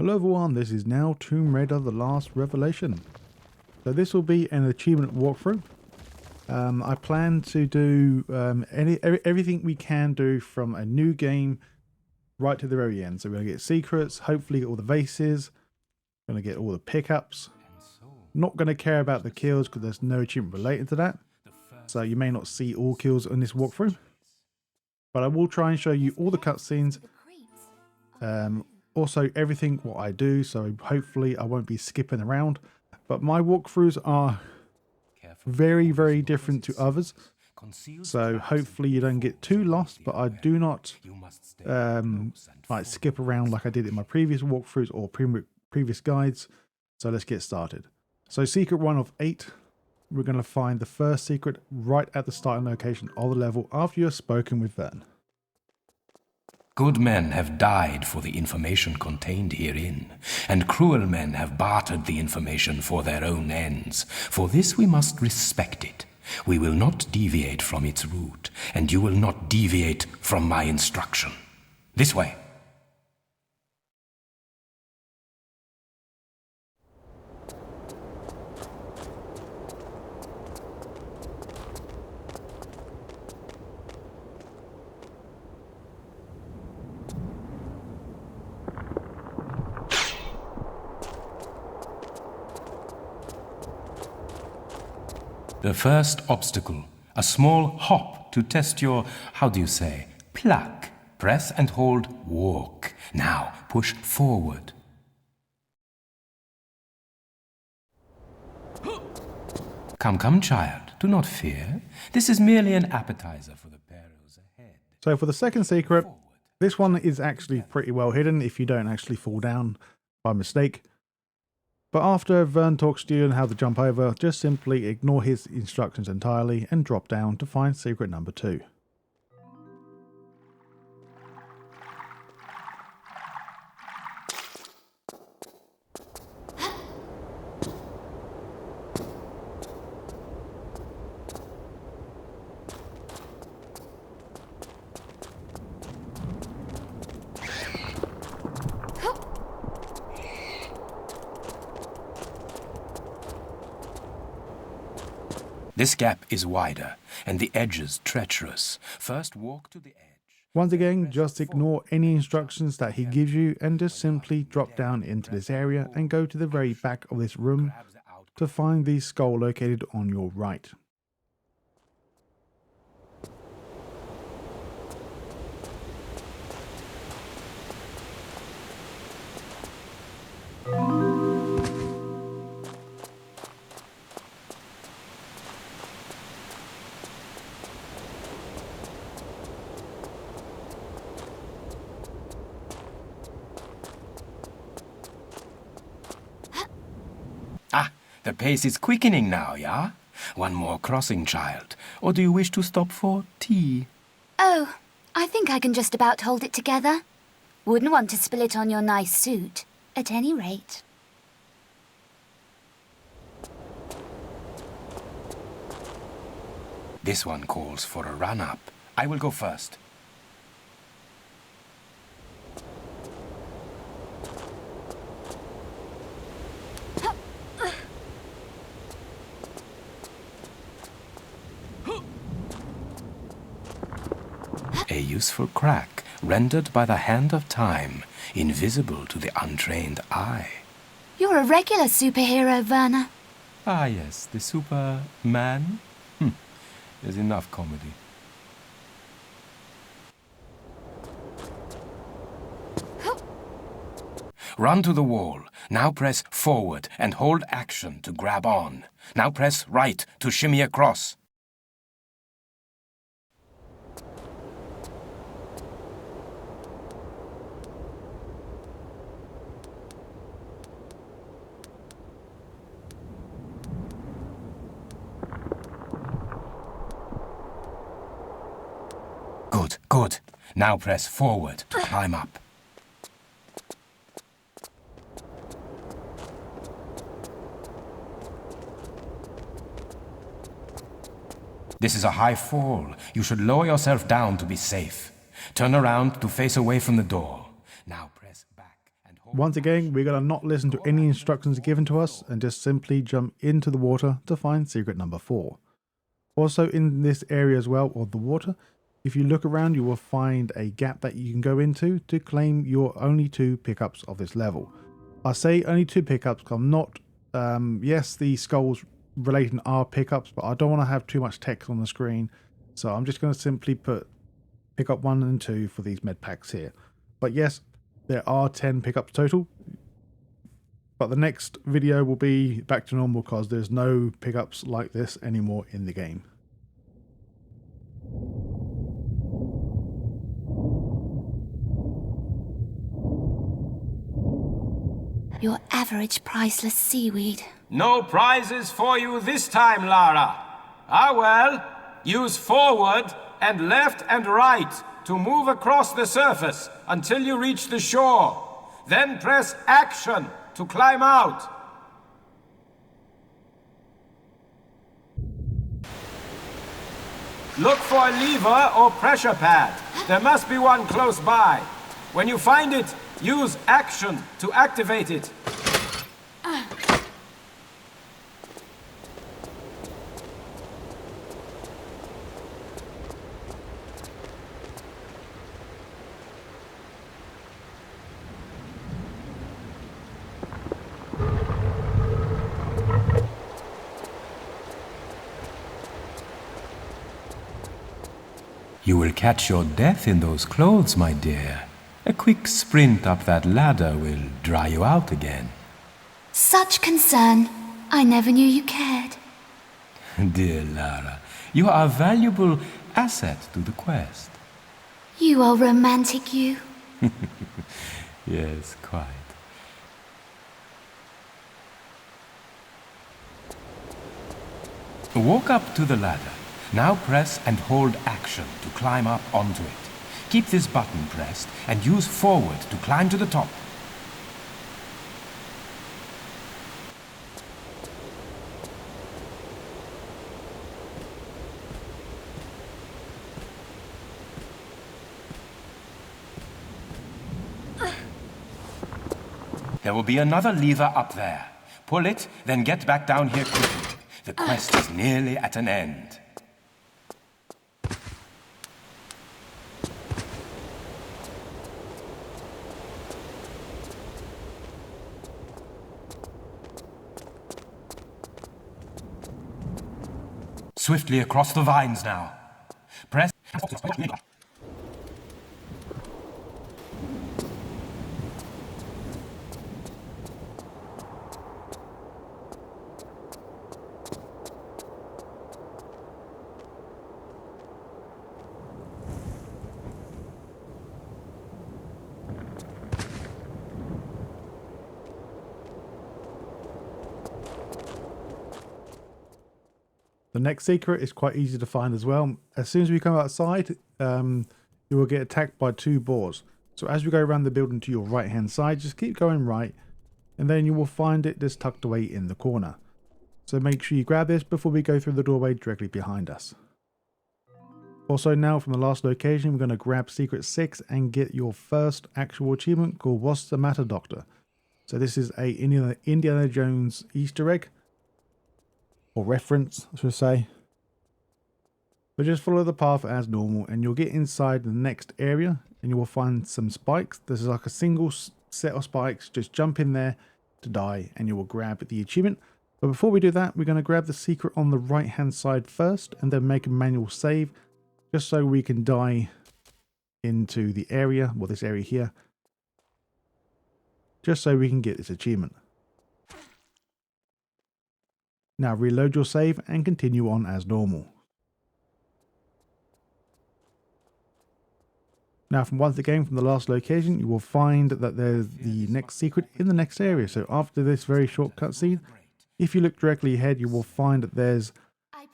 Hello everyone, this is now Tomb Raider The Last Revelation. So this will be an achievement walkthrough. I plan to do everything we can do from a new game right to the very end. So we're going to get secrets, hopefully get all the vases, going to get all the pickups. Not going to care about the kills because there's no achievement related to that. So you may not see all kills in this walkthrough. But I will try and show you all the cutscenes. Also everything what I do, so hopefully I won't be skipping around. But my walkthroughs are very different to others, so hopefully you don't get too lost. But I do not like skip around like I did in my previous walkthroughs or previous guides. So let's get started. So secret 1 of 8, we're going to find the first secret right at the starting location of the level after you have spoken with Vern. Good men have died for the information contained herein, and cruel men have bartered the information for their own ends. For this we must respect it. We will not deviate from its route, and you will not deviate from my instruction. This way. The first obstacle, a small hop to test your, how do you say, pluck. Press and hold walk. Now push forward. Come, child, do not fear. This is merely an appetizer for the perils ahead. So for the second secret, this one is actually pretty well hidden if you don't actually fall down by mistake. But after Vern talks to you on how to jump over, just simply ignore his instructions entirely and drop down to find secret number 2. This gap is wider, and the edges treacherous. First walk to the edge. Once again, just ignore any instructions that he gives you and just simply drop down into this area and go to the very back of this room to find the skull located on your right. The pace is quickening now, yeah? One more crossing, child. Or do you wish to stop for tea? Oh, I think I can just about hold it together. Wouldn't want to spill it on your nice suit, at any rate. This one calls for a run-up. I will go first. A useful crack, rendered by the hand of time, invisible to the untrained eye. You're a regular superhero, Werner. Ah yes, the Superman? There's enough comedy. Run to the wall. Now press forward and hold action to grab on. Now press right to shimmy across. Good. Now press forward to climb up. This is a high fall. You should lower yourself down to be safe. Turn around to face away from the door. Now press back and hold. Once again, we're going to not listen to any instructions given to us and just simply jump into the water to find secret number 4. Also in this area as well, of the water, if you look around, you will find a gap that you can go into to claim your only 2 pickups of this level. I say only 2 pickups because I'm not, yes, the skulls relating are pickups, but I don't want to have too much text on the screen. So I'm just going to simply put pickup 1 and 2 for these med packs here. But yes, there are 10 pickups total. But the next video will be back to normal because there's no pickups like this anymore in the game. Your average priceless seaweed. No prizes for you this time, Lara. Ah well, use forward and left and right to move across the surface until you reach the shore. Then press action to climb out. Look for a lever or pressure pad. There must be one close by. When you find it, use action to activate it. You will catch your death in those clothes, my dear. A quick sprint up that ladder will dry you out again. Such concern. I never knew you cared. Dear Lara, you are a valuable asset to the quest. You are romantic, you. Yes, quite. Walk up to the ladder. Now press and hold action to climb up onto it. Keep this button pressed and use forward to climb to the top. There will be another lever up there. Pull it, then get back down here quickly. The quest is nearly at an end. Swiftly across the vines now. Press. The next secret is quite easy to find as well. As soon as we come outside, you will get attacked by 2 boars. So as we go around the building to your right hand side, just keep going right, and then you will find it just tucked away in the corner. So make sure you grab this before we go through the doorway directly behind us. Also now from the last location, we're going to grab secret 6 and get your first actual achievement called What's the Matter, Doctor? So this is a Indiana Jones Easter egg. Or reference, I should say. But just follow the path as normal and you'll get inside the next area and you will find some spikes. This is like a single set of spikes. Just jump in there to die and you will grab the achievement. But before we do that, we're going to grab the secret on the right hand side first and then make a manual save just so we can die into the area, well this area here, just so we can get this achievement. Now reload your save and continue on as normal. Now from once again from the last location, you will find that there's the next secret in the next area. So after this very short cutscene, if you look directly ahead, you will find that there's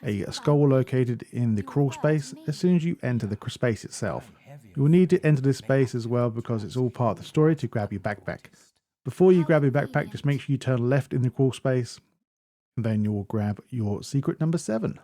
a skull located in the crawl space as soon as you enter the space itself. You will need to enter this space as well because it's all part of the story to grab your backpack. Before you grab your backpack, just make sure you turn left in the crawl space. Then you will grab your secret number 7.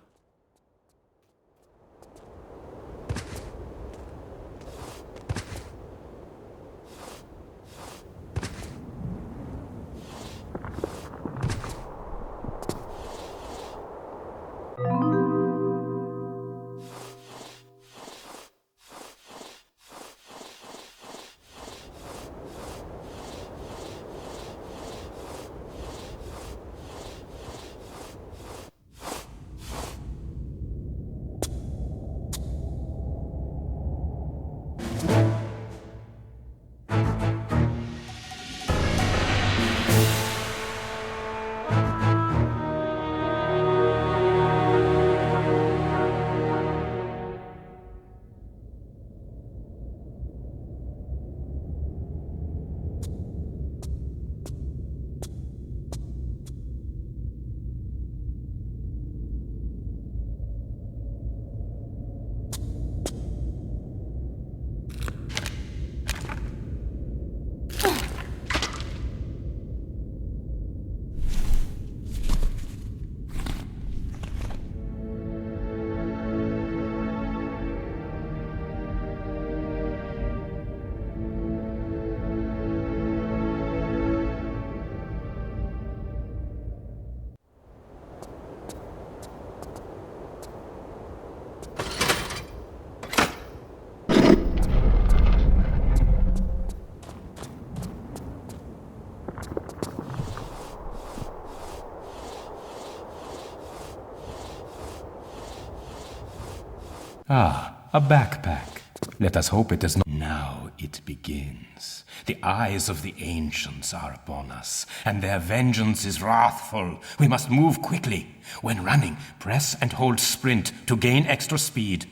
Ah, a backpack. Let us hope it does not. Now it begins. The eyes of the ancients are upon us, and their vengeance is wrathful. We must move quickly. When running, press and hold sprint to gain extra speed.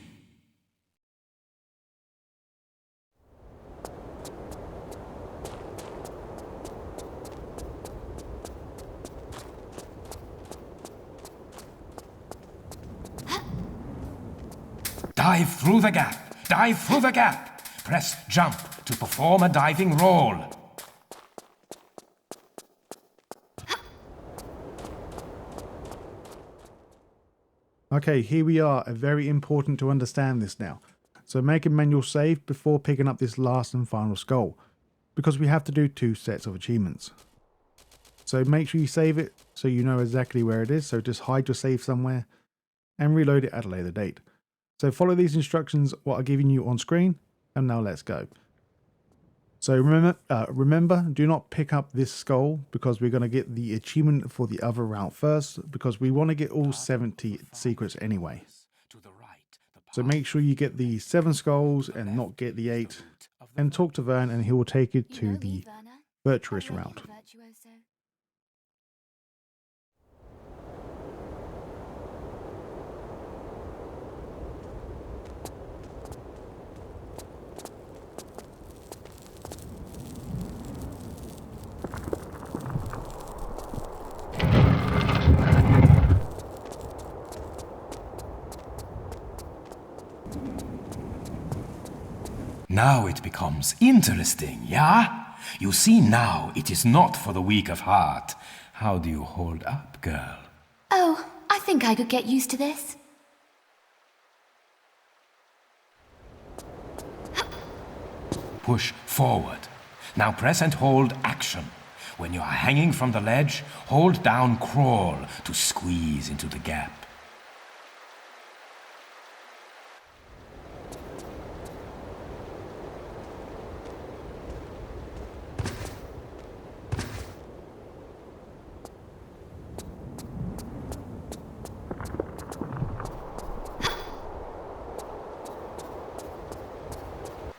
Dive through the gap! Dive through the gap! Press jump to perform a diving roll. Okay, here we are. Very important to understand this now. So make a manual save before picking up this last and final skull, because we have to do 2 sets of achievements. So make sure you save it so you know exactly where it is. So just hide your save somewhere and reload it at a later date. So follow these instructions what I'm giving you on screen, and now let's go. So remember, do not pick up this skull because we're going to get the achievement for the other route first, because we want to get all 70 secrets anyway. So make sure you get the 7 skulls and not get the 8, and talk to Vern and he will take you to the Virtuoso route. Virtuoso. Now it becomes interesting, yeah? You see now it is not for the weak of heart. How do you hold up, girl? Oh, I think I could get used to this. Push forward. Now press and hold action. When you are hanging from the ledge, hold down crawl to squeeze into the gap.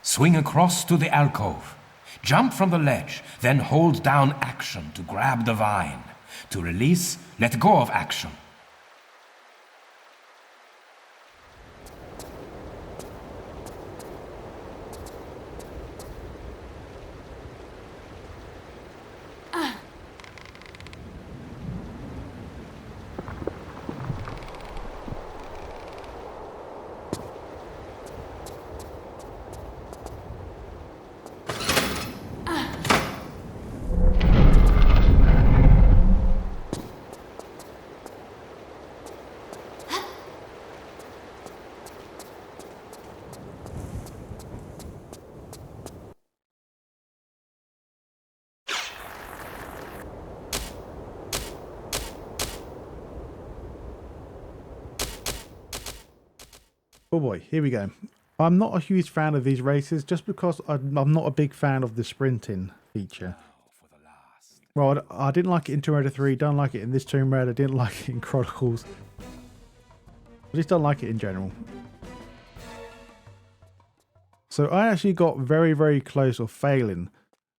Swing across to the alcove. Jump from the ledge, then hold down action to grab the vine. To release, let go of action. Oh boy, here we go. I'm not a huge fan of these races just because I'm not a big fan of the sprinting feature. Well, I didn't like it in Tomb Raider 3, don't like it in this Tomb Raider, didn't like it in Chronicles. I just don't like it in general. So I actually got very, very close of failing.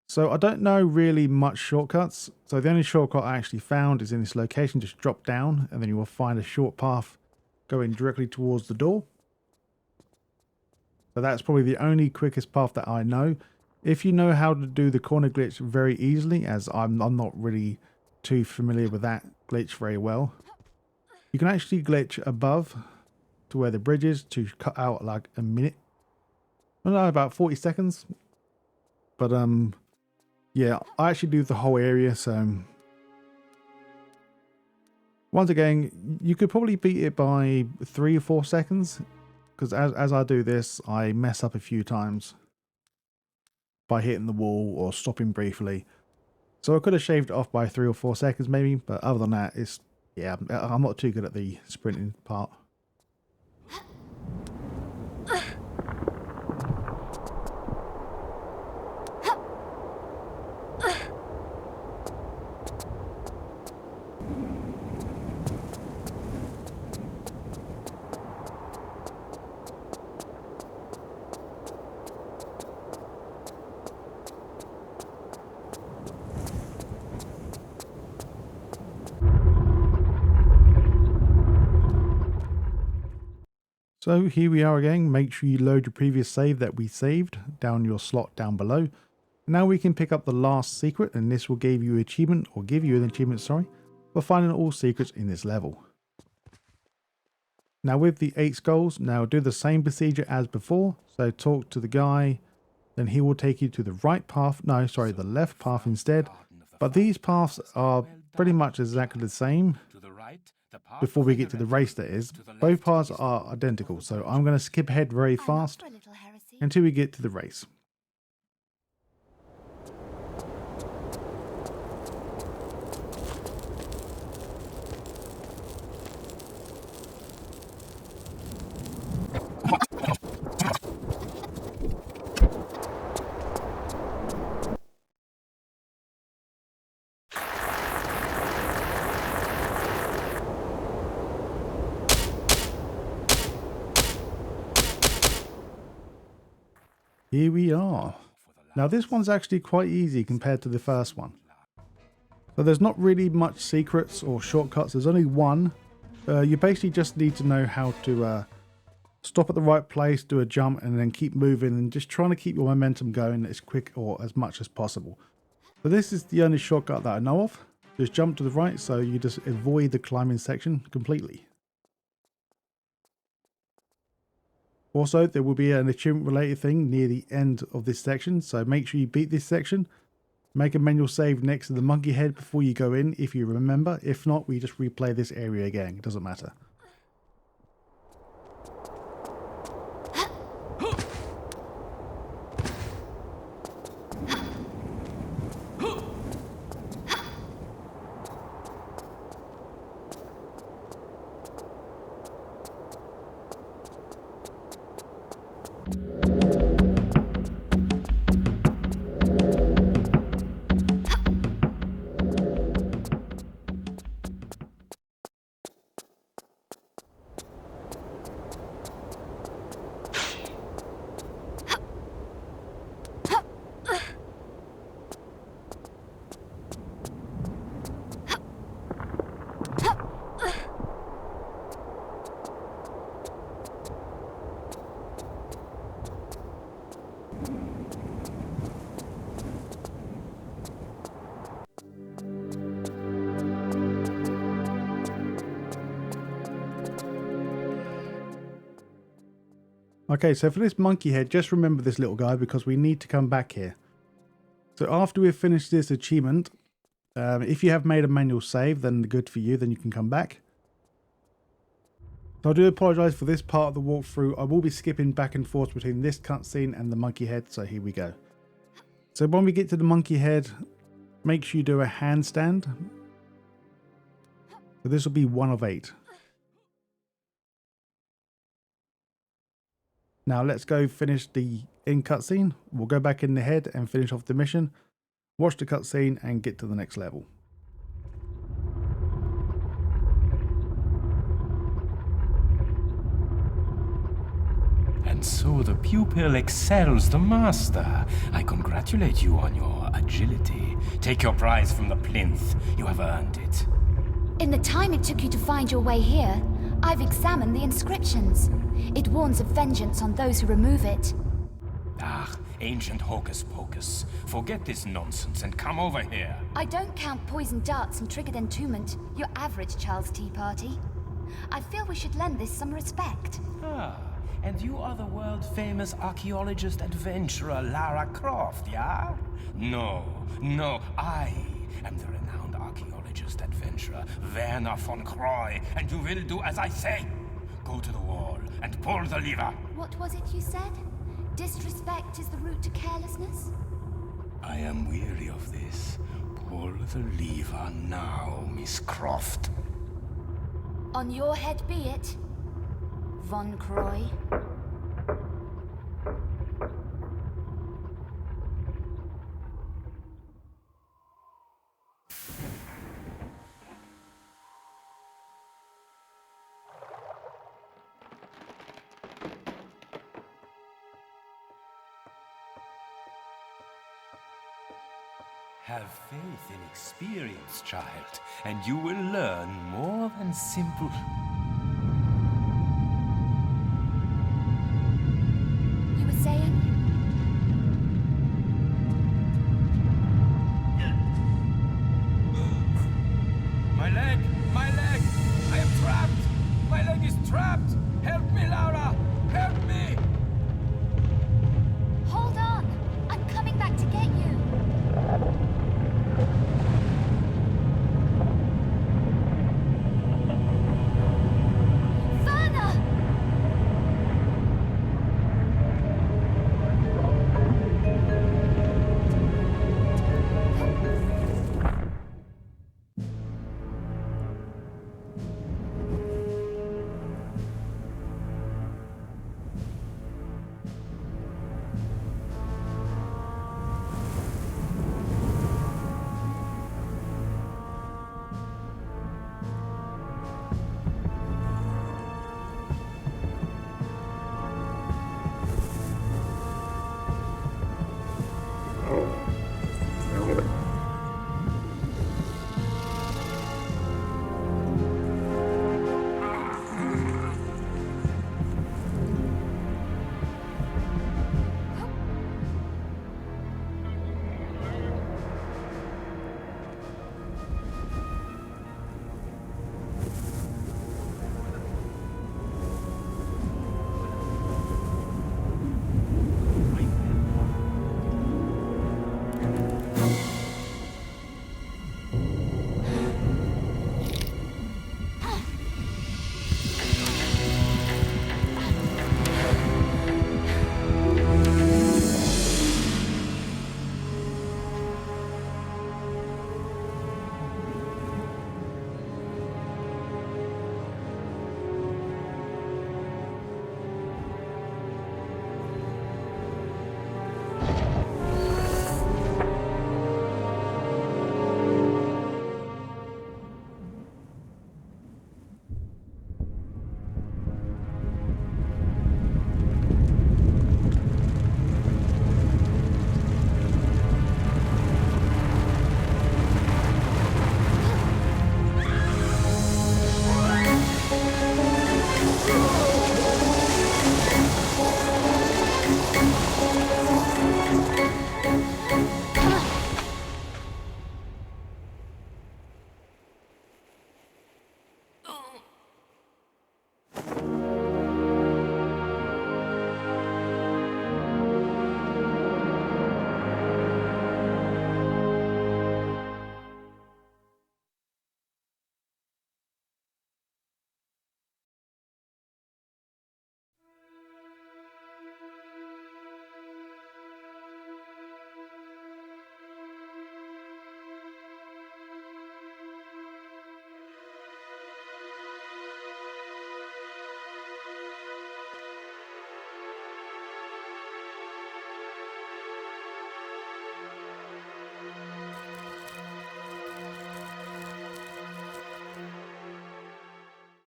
So I don't know really much shortcuts. So the only shortcut I actually found is in this location. Just drop down and then you will find a short path going directly towards the door. So that's probably the only quickest path that I know. If you know how to do the corner glitch very easily, as I'm not really too familiar with that glitch very well, you can actually glitch above to where the bridge is to cut out like a minute. I don't know, about 40 seconds. But yeah, I actually do the whole area, so once again, you could probably beat it by 3 or 4 seconds. Because as I do this, I mess up a few times by hitting the wall or stopping briefly. So I could have shaved it off by 3 or 4 seconds maybe, but other than that, yeah, I'm not too good at the sprinting part. So here we are again. Make sure you load your previous save that we saved down your slot down below. Now we can pick up the last secret, and this will give you an achievement, for finding all secrets in this level. Now with the 8 skulls, now do the same procedure as before. So talk to the guy, then he will take you to the right path, the left path instead. But these paths are pretty much exactly the same. Before we get to the race, that is. Both paths are identical, so I'm going to skip ahead very fast until we get to the race. Here we are. Now this one's actually quite easy compared to the first one. So there's not really much secrets or shortcuts. There's only one. You basically just need to know how to stop at the right place, do a jump, and then keep moving and just trying to keep your momentum going as quick or as much as possible. But this is the only shortcut that I know of. Just jump to the right, so you just avoid the climbing section completely. Also, there will be an achievement related thing near the end of this section, so make sure you beat this section. Make a manual save next to the monkey head before you go in, if you remember. If not, we just replay this area again. It doesn't matter. Okay, so for this monkey head, just remember this little guy because we need to come back here. So after we've finished this achievement, if you have made a manual save, then good for you, then you can come back. So I do apologise for this part of the walkthrough. I will be skipping back and forth between this cutscene and the monkey head, so here we go. So when we get to the monkey head, make sure you do a handstand. So this will be 1 of 8. Now let's go finish the end cutscene. We'll go back in the head and finish off the mission. Watch the cutscene and get to the next level. And so the pupil excels the master. I congratulate you on your agility. Take your prize from the plinth. You have earned it. In the time it took you to find your way here, I've examined the inscriptions. It warns of vengeance on those who remove it. Ah, ancient hocus pocus. Forget this nonsense and come over here. I don't count poisoned darts and triggered entombment, your average Charles Tea Party. I feel we should lend this some respect. Ah, and you are the world-famous archaeologist adventurer Lara Croft, yeah? No, I am the renowned archaeologist adventurer Werner von Croy, and you will do as I say. Go to the wall and pull the lever. What was it you said? Disrespect is the route to carelessness? I am weary of this. Pull the lever now, Miss Croft. On your head be it, Von Croy. Have faith in experience, child, and you will learn more than simple... My leg! My leg! I am trapped! My leg is trapped!